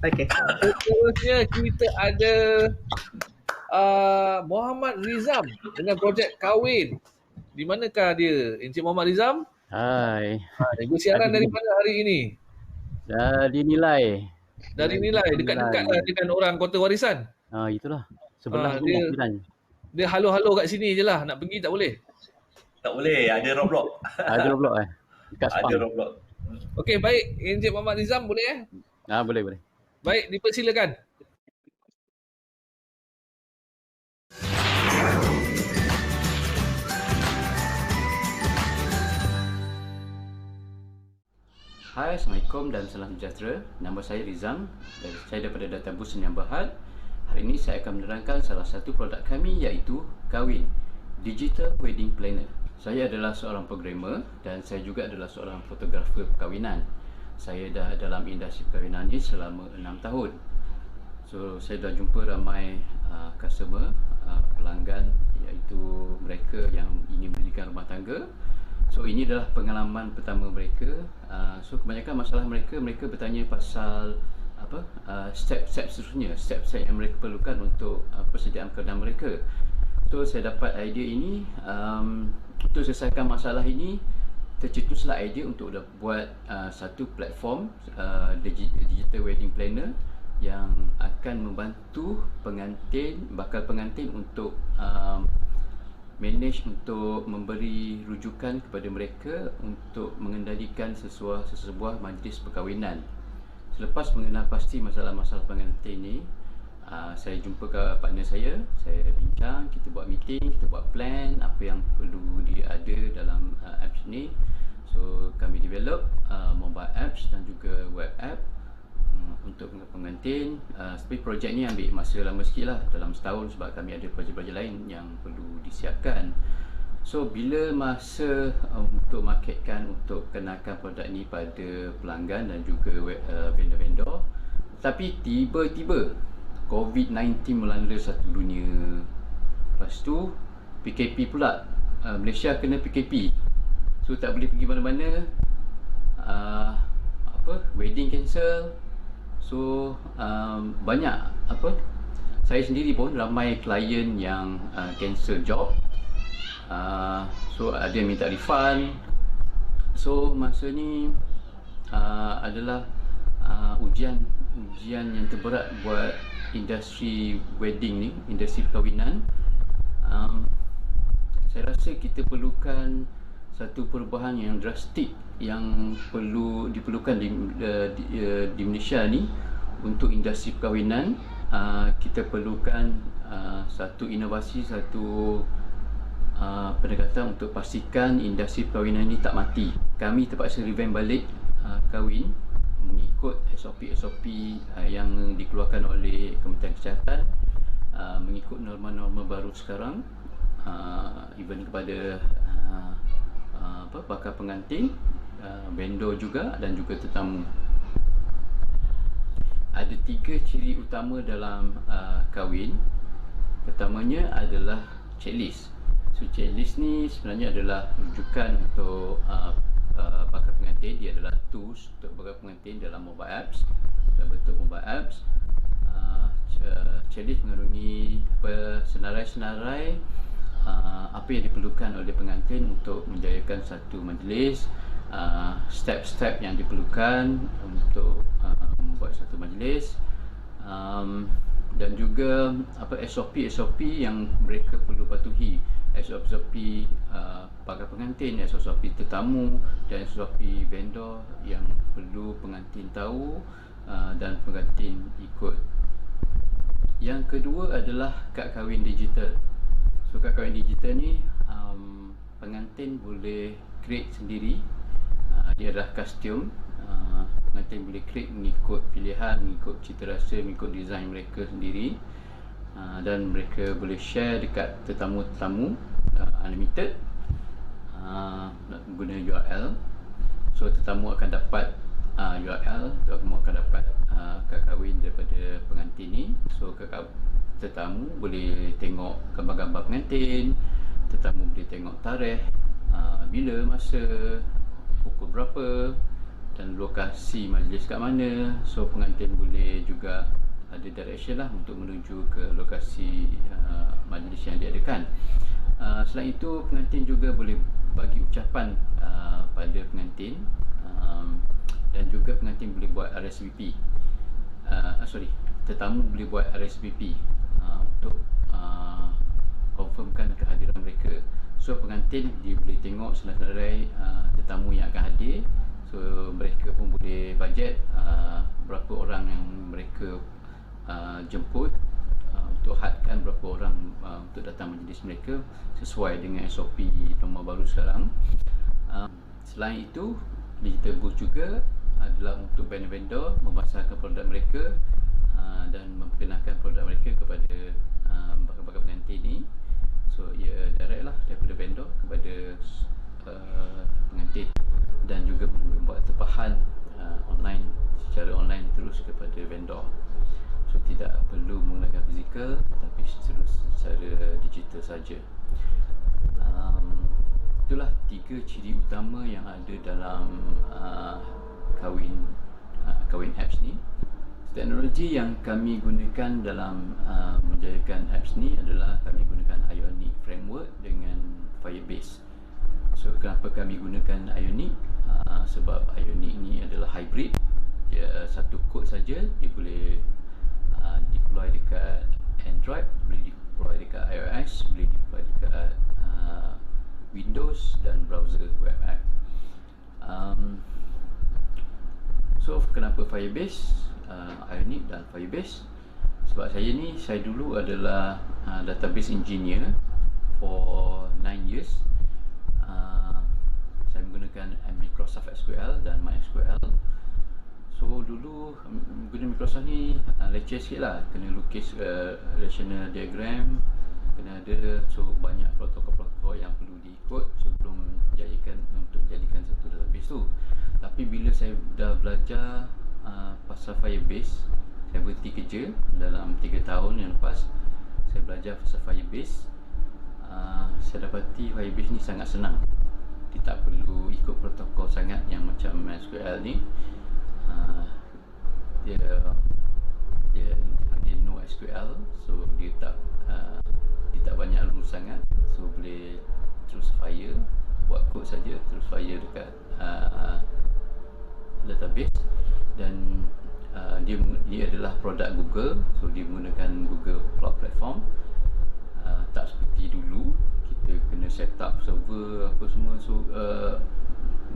Okey. Seterusnya kita ada Muhammad Rizam dengan projek Kahwin. Di manakah dia, Encik Muhammad Rizam? Hai. Ibu siaran dari mana hari ini? Dari Nilai. Dari Nilai, Nilai. dekat-dekat lah dengan orang Kota Warisan. Itulah. Sebelah je lah Dia Jiran. dia halo-halo kat sini je lah, nak pergi tak boleh. Tak boleh, ada roadblock. Ada Roblox dekat Ada Sepang. roadblock. Okey, baik. Encik Muhammad Rizam boleh Boleh. Baik, dipersilakan. Hai, Assalamualaikum dan salam sejahtera. Nama saya Rizam dan saya daripada Data Bus Sdn Bhd. Hari ini saya akan menerangkan salah satu produk kami iaitu Kahwin, Digital Wedding Planner. Saya adalah seorang programmer dan saya juga adalah seorang fotografer perkahwinan. Saya dah dalam industri perkahwinan ini selama 6 tahun. So, saya dah jumpa ramai customer, pelanggan, iaitu mereka yang ingin mendirikan rumah tangga. So, ini adalah pengalaman pertama mereka. So, kebanyakan masalah mereka bertanya pasal step-step seterusnya, step-step yang mereka perlukan untuk persediaan perkahwinan mereka. So, saya dapat idea ini. Untuk selesaikan masalah ini, tercetuslah idea untuk buat satu platform digital wedding planner yang akan membantu bakal pengantin untuk manage, untuk memberi rujukan kepada mereka untuk mengendalikan sesebuah majlis perkahwinan. Selepas mengenal pasti masalah-masalah pengantin ni, saya jumpa ke partner saya bincang, kita buat meeting, kita buat plan apa yang perlu ada dalam apps ni. So, kami develop mobile apps dan juga web app untuk pengantin. Tapi projek ni ambil masa lama sikit lah, dalam setahun, sebab kami ada projek-projek lain yang perlu disiapkan. So, bila masa untuk marketkan, untuk kenalkan produk ni pada pelanggan dan juga vendor-vendor, tapi tiba-tiba COVID-19 melanda satu dunia. Lepas tu PKP pula, Malaysia kena PKP. So, tak boleh pergi mana-mana, wedding cancel. So, banyak saya sendiri pun ramai klien yang cancel job. So, ada yang minta refund. So, masa ni adalah ujian yang terberat buat industri wedding ni, industri perkahwinan. Saya rasa kita perlukan satu perubahan yang drastik yang diperlukan di Malaysia ni untuk industri perkahwinan. Kita perlukan satu inovasi, satu pendekatan untuk pastikan industri perkahwinan ni tak mati. Kami terpaksa revamp balik kahwin mengikut SOP yang dikeluarkan oleh Kementerian Kesihatan, mengikut norma-norma baru sekarang, even kepada bakal pengantin, vendor juga dan juga tetamu. Ada 3 ciri utama dalam kahwin. Pertamanya adalah checklist. So, checklist ni sebenarnya adalah rujukan untuk bakal pengantin. Dia adalah tools untuk bakal pengantin dalam mobile apps, dalam bentuk mobile apps. Checklist mengandungi senarai-senarai apa yang diperlukan oleh pengantin untuk menjayakan satu majlis, step-step yang diperlukan untuk membuat satu majlis, dan juga SOP yang mereka perlu patuhi, SOP bakal pengantin, SOP tetamu dan SOP vendor yang perlu pengantin tahu dan pengantin ikut. Yang kedua adalah kad kahwin digital. So, kad kahwin digital ni pengantin boleh create sendiri. Dia adalah custom. Pengantin boleh create mengikut pilihan, mengikut cita rasa, mengikut design mereka sendiri, dan mereka boleh share dekat tetamu-tetamu unlimited, guna URL. So, tetamu akan dapat URL, tetamu akan dapat kad kahwin daripada pengantin ni. So, tetamu boleh tengok gambar-gambar pengantin, tetamu boleh tengok tarikh, bila, masa, pukul berapa, dan lokasi majlis kat mana. So pengantin boleh juga ada direction lah untuk menuju ke lokasi majlis yang diadakan. Selain itu, pengantin juga boleh bagi ucapan pada pengantin, dan juga pengantin boleh buat RSVP. Tetamu boleh buat RSVP untuk confirmkan kehadiran mereka. So pengantin dia boleh tengok senarai tetamu yang akan hadir. So mereka pun boleh bajet berapa orang yang mereka jemput, untuk hadkan berapa orang untuk datang majlis mereka sesuai dengan SOP norma baru sekarang. Selain itu, digital booth juga adalah untuk vendor-vendor memasarkan produk mereka dan memperkenalkan produk mereka kepada bakal-bakal pengantin ni. So ia direct lah daripada vendor kepada pengantin, dan juga membuat tempahan secara online terus kepada vendor. So tidak perlu menggunakan fizikal, tapi terus secara digital saja. Itulah 3 ciri utama yang ada dalam Kawin apps ni. Teknologi yang kami gunakan dalam menjayakan apps ni adalah kami gunakan Ionic framework dengan Firebase. So kenapa kami gunakan Ionic? Sebab Ionic ni adalah hybrid. Dia satu kod saja, dia boleh deploy dekat Android, boleh deploy dekat iOS, boleh deploy dekat Windows dan browser web app. So kenapa Firebase, Ionic dan Firebase? Sebab saya dulu adalah database engineer for 9 years. Saya menggunakan Microsoft SQL dan MySQL. So dulu guna Microsoft ni leceh sikit lah, kena lukis relational diagram, kena ada, so banyak protokol-protokol yang perlu diikut sebelum jadikan satu database tu. Tapi bila saya dah belajar pasal Firebase, saya berhenti kerja dalam 3 tahun yang lepas, saya belajar pasal Firebase. Saya dapati Firebase ni sangat senang, dia tak perlu ikut protokol sangat yang macam MySQL ni. Dia panggil NoSQL, so dia tak banyak rules sangat, so boleh terus fire, buat kod saja terus fire dekat database. Dan dia adalah produk Google, so dia menggunakan Google Cloud Platform. Tak seperti dulu kita kena set up server apa semua, so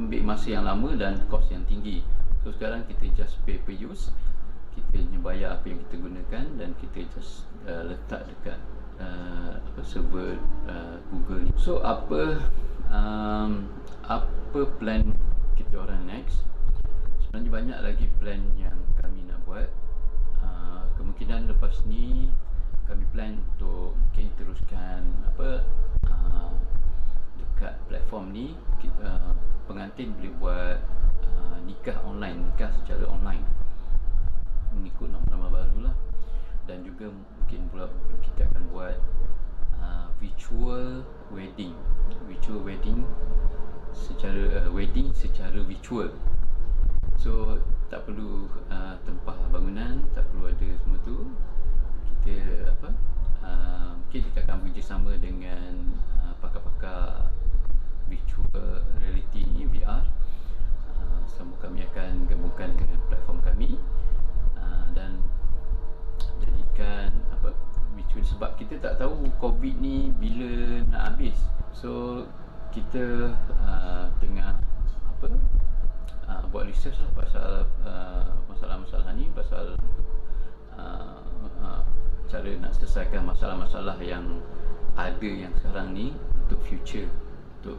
ambil masa yang lama dan kos yang tinggi. So sekarang kita just pay per use, kita bayar apa yang kita gunakan dan kita just letak dekat server Google ni. So apa plan kita orang next? Sebenarnya banyak lagi plan yang kami nak buat. Kemungkinan lepas ni kami plan untuk mungkin teruskan dekat platform ni, pengantin boleh buat nikah secara online mengikut nama baru lah. Dan juga mungkin pula kita akan buat virtual wedding secara virtual. So tak perlu tempah bangunan, tak perlu ada semua tu. Mungkin kita akan bekerjasama dengan pakar-pakar virtual reality ni, VR. Sama kami akan gabungkan dengan platform kami dan jadikan virtual, sebab kita tak tahu COVID ni bila nak habis. So kita tengah buat research lah pasal masalah-masalah ni, pasal cara nak selesaikan masalah-masalah yang ada yang sekarang ni untuk future, untuk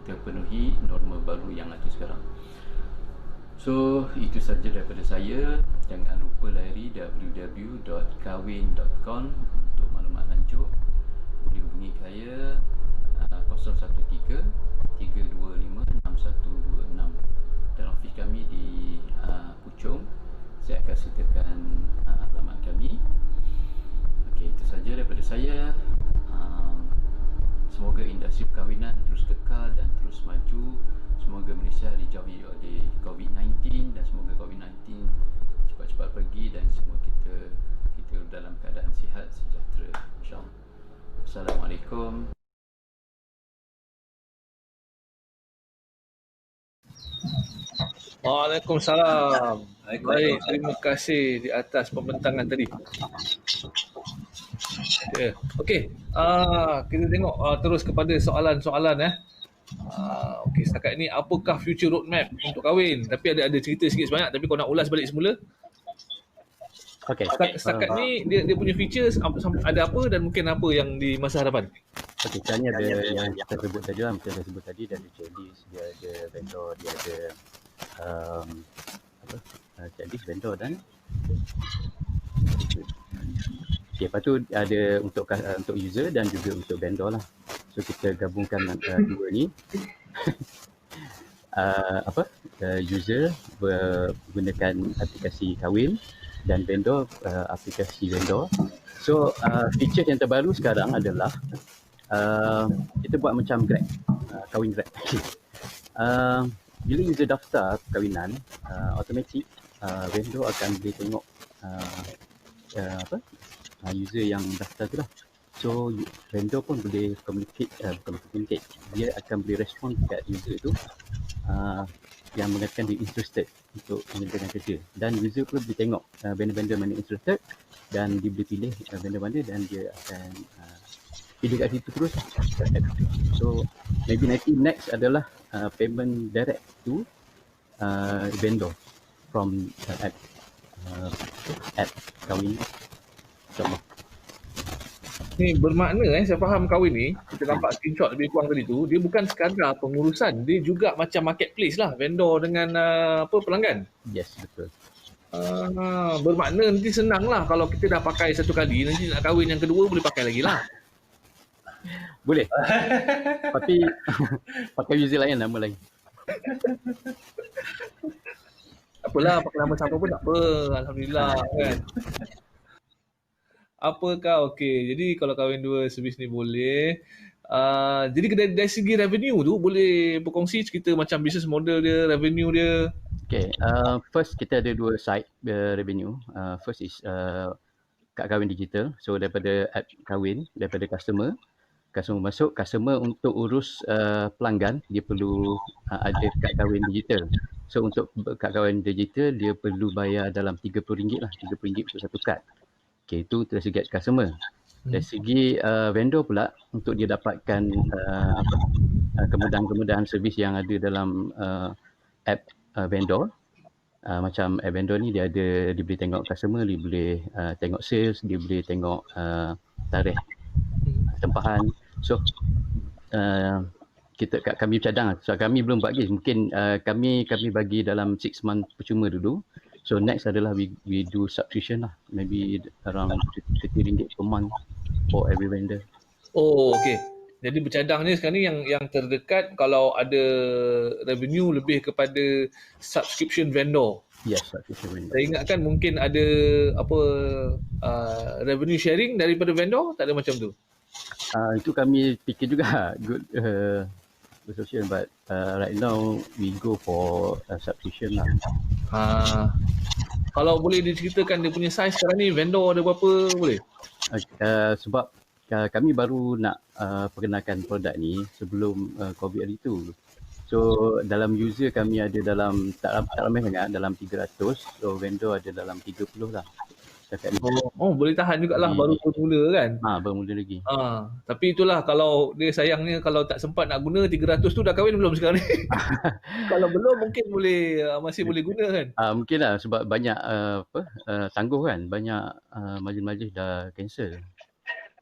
kita penuhi norma baru yang ada sekarang. So itu saja daripada saya. Jangan lupa layari www.kawin.com untuk maklumat lanjut. Boleh hubungi saya 013 325 6126 dan ofis kami di Puchong. Saya akan sertakan alamat kami. Okey, itu saja daripada saya. Semoga industri perkahwinan terus kekal dan terus maju. Semoga Malaysia terpaksa dijauhi oleh COVID-19 dan semoga COVID-19 cepat-cepat pergi dan semua kita dalam keadaan sihat sejahtera, insya-Allah. Assalamualaikum. Waalaikumsalam. Baik, terima kasih di atas pembentangan tadi. Okey, kita tengok terus kepada soalan-soalan. Okey, setakat ini apakah future roadmap untuk kahwin? Tapi ada cerita sikit sebanyak, tapi kau nak ulas balik semula. Okey. Setakat ni dia punya features ada apa dan mungkin apa yang di masa hadapan? Okey, sekarang ni ada yang kita sebut tadi lah, macam saya sebut tadi, dia ada checklist, dia ada vendor, dia ada checklist, vendor dan okay, lepas tu ada untuk user dan juga untuk vendor lah. So kita gabungkan dua ni. User menggunakan aplikasi kahwin dan vendor aplikasi vendor. So feature yang terbaru sekarang adalah kita buat macam Grab, kahwin Grab. Bila user daftar perkahwinan, automatik vendor akan boleh tengok user yang daftar tu lah. So vendor pun boleh communicate, dia akan boleh respon dekat user tu yang mengatakan dia interested untuk menyediakan kerja, dan user pun boleh tengok vendor-vendor mana interested dan dia boleh pilih vendor mana dan dia akan pilih kat situ terus. So maybe nanti next adalah payment direct to vendor from app kahwin. InsyaAllah. Ni bermakna saya faham kahwin ni, kita nampak screenshot lebih kurang tadi tu, dia bukan sekadar pengurusan, dia juga macam marketplace lah, vendor dengan pelanggan. Yes, betul. Bermakna nanti senang lah kalau kita dah pakai satu kali, nanti nak kahwin yang kedua boleh pakai lagi lah. Boleh. Tapi pakai user lain, nama lain. Apalah, pakai nama siapa pun tak apa. Alhamdulillah kan. Apakah okey. Jadi kalau kahwin dua servis ni boleh. Jadi dari segi revenue tu boleh berkongsi cerita macam business model dia, revenue dia. Okay, first kita ada dua side revenue. First is kad kahwin digital. So daripada app kahwin, daripada customer masuk, customer untuk urus pelanggan, dia perlu ada kad kahwin digital. So untuk kad kahwin digital, dia perlu bayar dalam RM30 lah, RM30 untuk satu kad. Okay, itu dari segi customer. Dari segi vendor pula, untuk dia dapatkan kemudahan-kemudahan servis yang ada dalam app vendor. Macam app vendor ni dia boleh tengok customer, dia boleh tengok sales, dia boleh tengok tarikh tempahan. So kami cadang, so kami belum buat lagi, mungkin kami bagi dalam 6 month percuma dulu. So next adalah we do subscription lah, maybe around RM30 per month for every vendor. Oh, okay. Jadi bercadang ni sekarang ni yang terdekat kalau ada revenue lebih kepada subscription vendor. Yes, subscription vendor. Saya ingatkan mungkin ada revenue sharing daripada vendor, tak ada macam tu. Itu kami fikir juga good solution, but right now we go for subscription lah. Kalau boleh diceritakan dia punya size sekarang ni, vendor ada berapa boleh? Sebab kami baru nak perkenalkan produk ni sebelum COVID hari tu. So dalam user kami ada dalam tak ramai sangat, dalam 300. So vendor ada dalam 30 lah. Boleh tahan jugalah, baru bermula kan? Bermula lagi. Tapi itulah, kalau dia sayangnya kalau tak sempat nak guna 300 tu, dah kahwin belum sekarang ni? Kalau belum mungkin masih boleh guna kan? Mungkin lah, sebab banyak tangguh kan, banyak majlis-majlis dah cancel.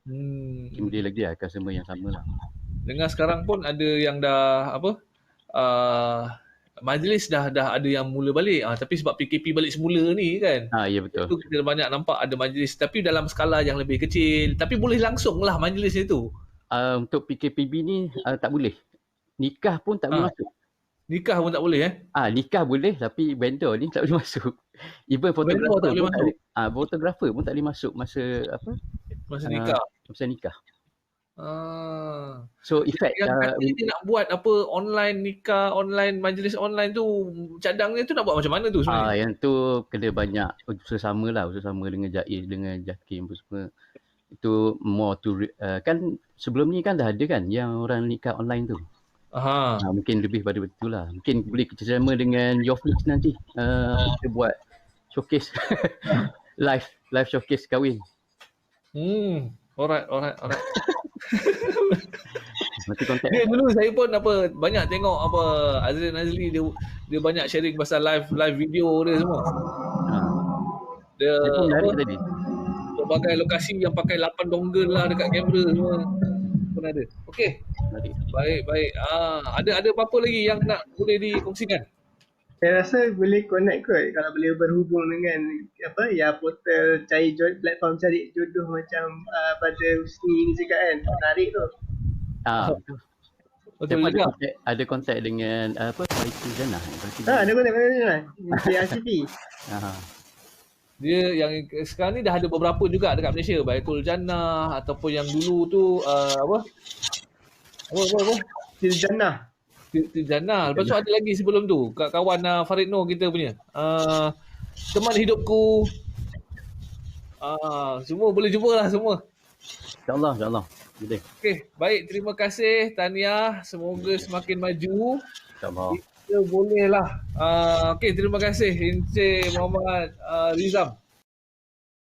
Mungkin boleh lagi lah customer yang sama lah. Dengar sekarang pun ada yang dah majlis dah ada yang mula balik, tapi sebab PKP balik semula ni kan. Ya betul. Itu kita banyak nampak ada majlis, tapi dalam skala yang lebih kecil, tapi boleh langsung lah majlis itu. Untuk PKPB ni tak boleh. Nikah pun tak boleh masuk. Nikah pun tak boleh Nikah boleh, tapi vendor ni tak boleh masuk. Even fotografer pun tak boleh masuk masa nikah. Masa nikah. So effect Yang kata dia nak buat apa online nikah, online majlis online tu, cadangnya tu nak buat macam mana tu sebenarnya? yang tu kena banyak usaha sama dengan Jaiz, dengan Jakim pun semua. Itu more to kan sebelum ni kan dah ada kan yang orang nikah online tu. Mungkin lebih pada betul lah. Mungkin boleh kerjasama dengan Yoflix nanti. Kita buat showcase live showcase kahwin. Alright. Nanti kontak. Dia dulu saya pun banyak tengok Azrin Azli dia banyak sharing pasal live video dia semua. Dia pun menarik tadi. Berbagai lokasi yang pakai 8 dongle lah dekat kamera semua. Pun ada. Okey. Baik. Ada apa-apa lagi yang nak boleh dikongsikan? Saya rasa boleh connect kot kalau boleh berhubung dengan portal platform cari jodoh macam pada Husni ni juga kan. Menarik tu. Betul juga. Ada kontak dengan Baitul Jannah. Ada kontak dengan Jannah. Di RCT. Dia yang sekarang ni dah ada beberapa juga dekat Malaysia, Baitul Jannah ataupun yang dulu tu apa? Til Jannah. Lepas tu ada lagi sebelum tu, kawan Farid Noor kita punya. Teman hidupku. Semua boleh jumpa lah semua. InsyaAllah. Boleh. Okey, baik. Terima kasih Tahniah. Semoga semakin maju. InsyaAllah. Kita boleh lah. Okey, terima kasih Encik Muhammad Rizam.